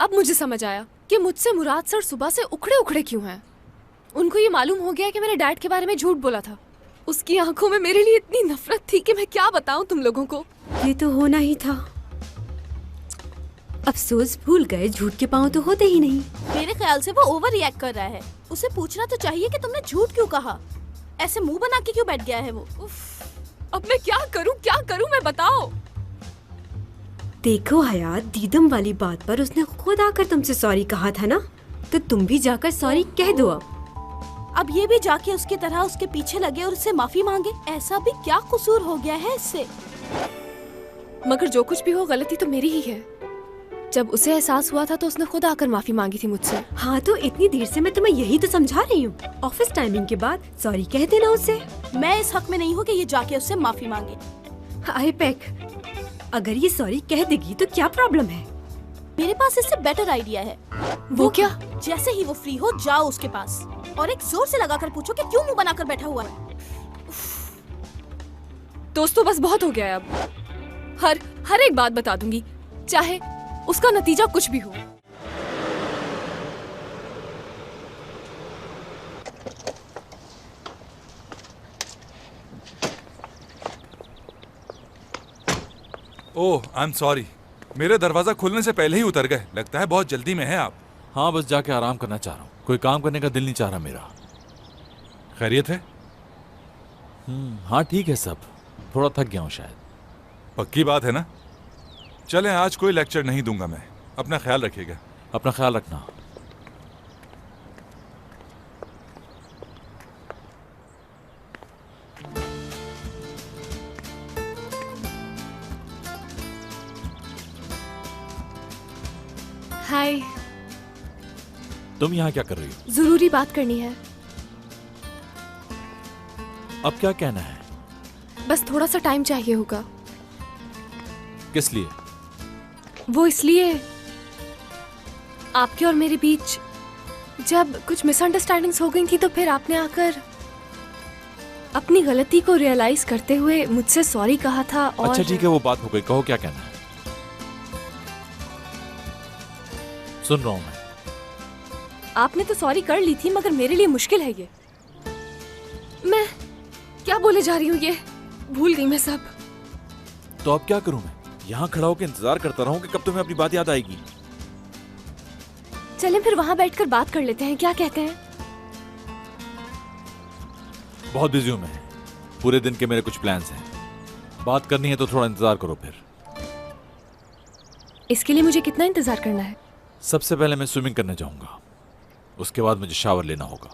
अब मुझे समझ आया कि मुझसे मुराद सर सुबह से उखड़े उखड़े क्यों हैं। उनको ये मालूम हो गया कि मैंने डैड के बारे में झूठ बोला था। उसकी आंखों में मेरे लिए इतनी नफरत थी कि मैं क्या बताऊं तुम लोगों को। ये तो होना ही था। अफसोस, भूल गए, झूठ के पाँव तो होते ही नहीं। मेरे ख्याल से वो ओवर रिएक्ट कर रहा है। उसे पूछना तो चाहिए कि तुमने झूठ क्यों कहा। ऐसे मुंह बना के क्यों बैठ गया है वो। अब मैं क्या करूं मैं बताओ। देखो हयात, दीदम वाली बात पर उसने खुद आकर तुमसे सॉरी कहा था ना, तो तुम भी जाकर सॉरी कह दो। अब ये भी जाके उसकी तरह उसके पीछे लगे और उससे माफी मांगे। ऐसा भी क्या कसूर हो गया है इससे। मगर जो कुछ भी हो, गलती तो मेरी ही है। जब उसे एहसास हुआ था तो उसने खुद आकर माफी मांगी थी मुझसे। हाँ, तो इतनी देर से मैं तुम्हें यही तो समझा रही हूँ। ऑफिस टाइमिंग के बाद सॉरी कह देना उसे। मैं इस हक में नहीं हूँ कि ये जाके उससे माफी मांगे। आईपैक, अगर ये सॉरी कह देगी तो क्या प्रॉब्लम है? मेरे पास इससे बेटर आइडिया है। वो क्या? जैसे ही वो फ्री हो जाओ उसके पास और एक जोर से लगाकर पूछो कि क्यों मुंह बनाकर बैठा हुआ है। दोस्तों बस बहुत हो गया है। अब हर एक बात बता दूंगी, चाहे उसका नतीजा कुछ भी हो। ओह, आई एम सॉरी। मेरे दरवाजा खुलने से पहले ही उतर गए। लगता है बहुत जल्दी में है आप। हाँ, बस जाके आराम करना चाह रहा हूँ। कोई काम करने का दिल नहीं चाह रहा मेरा। खैरियत है? हाँ ठीक है सब। थोड़ा थक गया हूँ शायद। पक्की बात है ना? चलें, आज कोई लेक्चर नहीं दूंगा मैं। अपना ख्याल रखिएगा। अपना ख्याल रखना। हाय। तुम यहाँ क्या कर रही हो? जरूरी बात करनी है। अब क्या कहना है? बस थोड़ा सा टाइम चाहिए होगा। किस लिए? वो इसलिए, आपके और मेरे बीच जब कुछ मिसअंडरस्टैंडिंग्स हो गई थी तो फिर आपने आकर अपनी गलती को रियलाइज करते हुए मुझसे सॉरी कहा था। और अच्छा ठीक है, वो बात हो गई। कहो क्या कहना है। सुन रहा हूं मैं। आपने तो सॉरी कर ली थी, मगर मेरे लिए मुश्किल है ये। मैं क्या बोले जा रही हूँ ये भूल गई मैं सब। तो अब क्या करूं मैं? यहाँ खड़ा होकर इंतजार करता रहूं कि कब तुम्हें अपनी बात याद आएगी? चलें फिर वहां बैठकर बात कर लेते हैं, क्या कहते हैं? बहुत बिजी हूं मैं। पूरे दिन के मेरे कुछ प्लान्स हैं। बात करनी है तो थोड़ा इंतजार करो फिर। इसके लिए मुझे कितना इंतजार करना है? सबसे पहले मैं स्विमिंग करने जाऊंगा। उसके बाद मुझे शावर लेना होगा।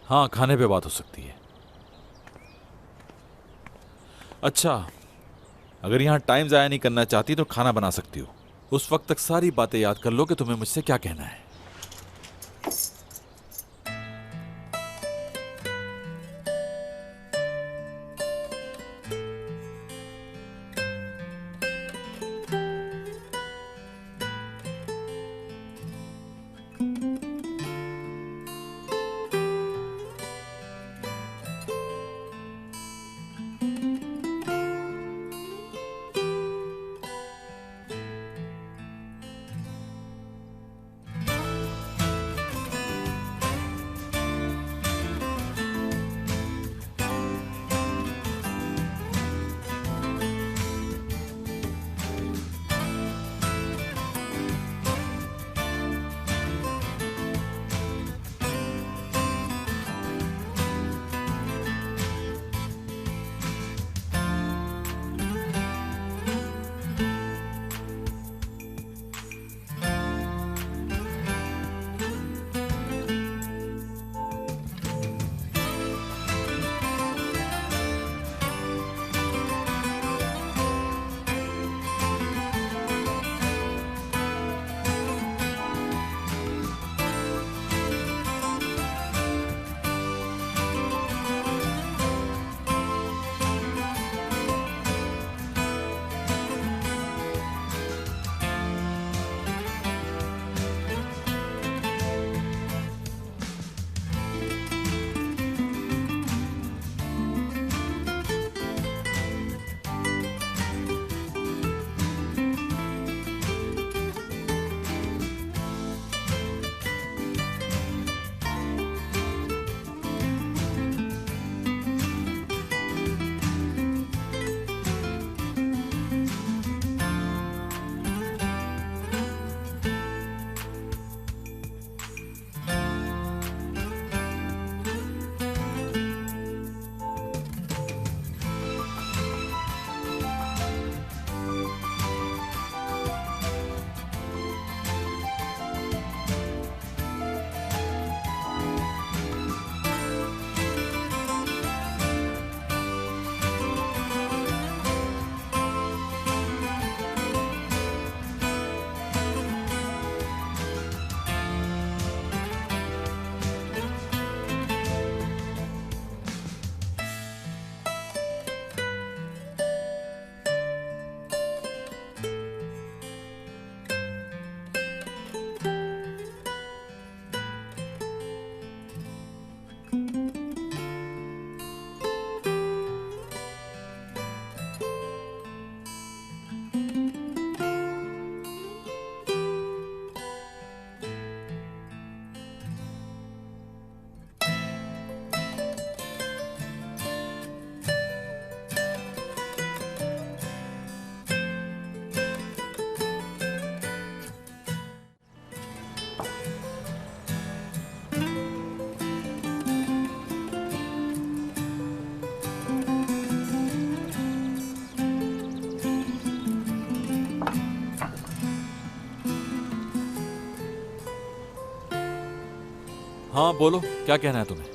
हाँ, खाने पे बात हो सकती है। अच्छा, अगर यहाँ टाइम ज़ाया नहीं करना चाहती तो खाना बना सकती हो। उस वक्त तक सारी बातें याद कर लो कि तुम्हें मुझसे क्या कहना है। हाँ बोलो, क्या कहना है तुम्हें?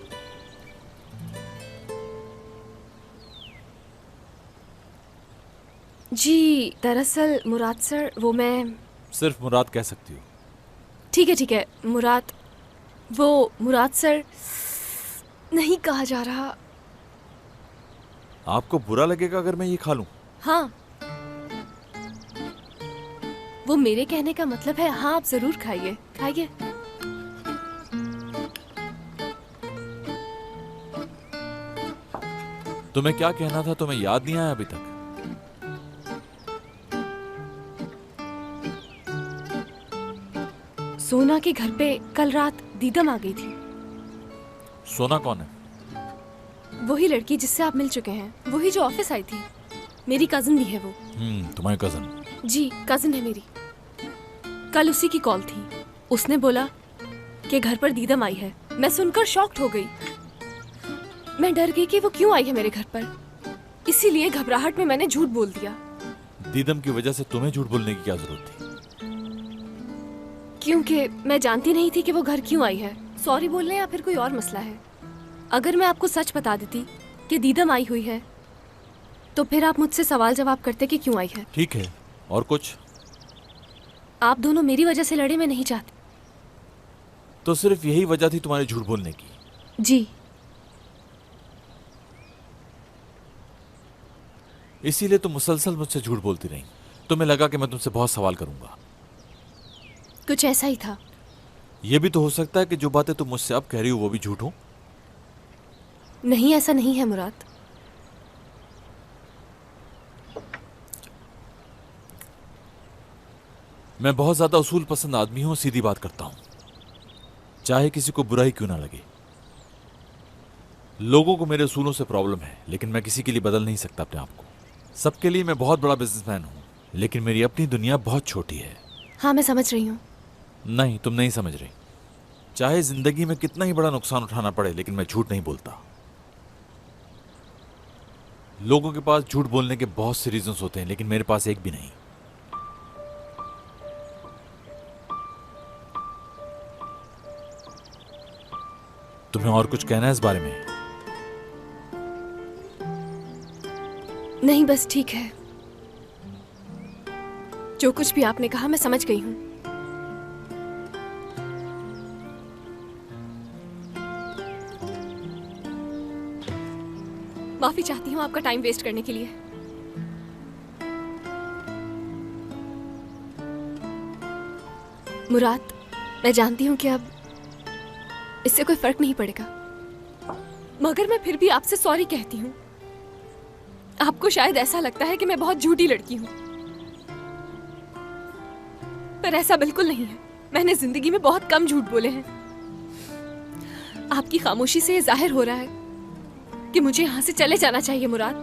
जी दरअसल मुराद सर, वो मैं... सिर्फ मुराद कह सकती हो। ठीक है मुराद, वो मुराद सर नहीं कहा जा रहा। आपको बुरा लगेगा अगर मैं ये खा लूं? हाँ, वो मेरे कहने का मतलब है हाँ, आप जरूर खाइए खाइए। तुम्हें क्या कहना था, तुम्हें याद नहीं आया अभी तक? सोना के घर पे कल रात दीदम आ गई थी। सोना कौन है? वही लड़की जिससे आप मिल चुके हैं, वही जो ऑफिस आई थी। मेरी कजिन भी है वो। तुम्हारी कजन? जी कजिन है मेरी। कल उसी की कॉल थी। उसने बोला कि घर पर दीदम आई है। मैं सुनकर शॉक्ड हो गई। मैं डर गई कि वो क्यों आई है मेरे घर पर। इसीलिए घबराहट में मैंने झूठ बोल दिया। दीदम की वजह से तुम्हें झूठ बोलने की क्या जरूरत थी? क्योंकि मैं जानती नहीं थी कि वो घर क्यों आई है। सॉरी बोलने या फिर कोई और मसला है। अगर मैं आपको सच बता देती कि दीदम आई हुई है, तो फिर आप मुझसे सवाल जवाब करते कि क्यों आई है। ठीक है, और कुछ? आप दोनों मेरी वजह से लड़े, मैं नहीं चाहती। तो सिर्फ यही वजह थी तुम्हारे झूठ बोलने की? जी। इसीलिए तुम मुसलसल मुझसे झूठ बोलती रही। तुम्हें लगा कि मैं तुमसे बहुत सवाल करूंगा। कुछ ऐसा ही था। यह भी तो हो सकता है कि जो बातें तुम मुझसे अब कह रही हो वो भी झूठ हो। नहीं, ऐसा नहीं है मुराद। मैं बहुत ज्यादा उसूल पसंद आदमी हूं, सीधी बात करता हूं, चाहे किसी को बुरा ही क्यों ना लगे। लोगों को मेरे उसूलों से प्रॉब्लम है, लेकिन मैं किसी के लिए बदल नहीं सकता अपने आप को। सबके लिए मैं बहुत बड़ा बिजनेसमैन हूं, लेकिन मेरी अपनी दुनिया बहुत छोटी है। हाँ, मैं समझ रही हूँ। नहीं, तुम नहीं समझ रही। चाहे जिंदगी में कितना ही बड़ा नुकसान उठाना पड़े, लेकिन मैं झूठ नहीं बोलता। लोगों के पास झूठ बोलने के बहुत से रीजंस होते हैं, लेकिन मेरे पास एक भी नहीं। तुम्हें और कुछ कहना है इस बारे में? नहीं, बस ठीक है। जो कुछ भी आपने कहा मैं समझ गई हूँ। माफी चाहती हूँ आपका टाइम वेस्ट करने के लिए। मुराद, मैं जानती हूँ कि अब इससे कोई फर्क नहीं पड़ेगा, मगर मैं फिर भी आपसे सॉरी कहती हूँ। आपको शायद ऐसा लगता है कि मैं बहुत झूठी लड़की हूँ, पर ऐसा बिल्कुल नहीं है। मैंने जिंदगी में बहुत कम झूठ बोले हैं। आपकी खामोशी से ये जाहिर हो रहा है कि मुझे यहाँ से चले जाना चाहिए मुराद।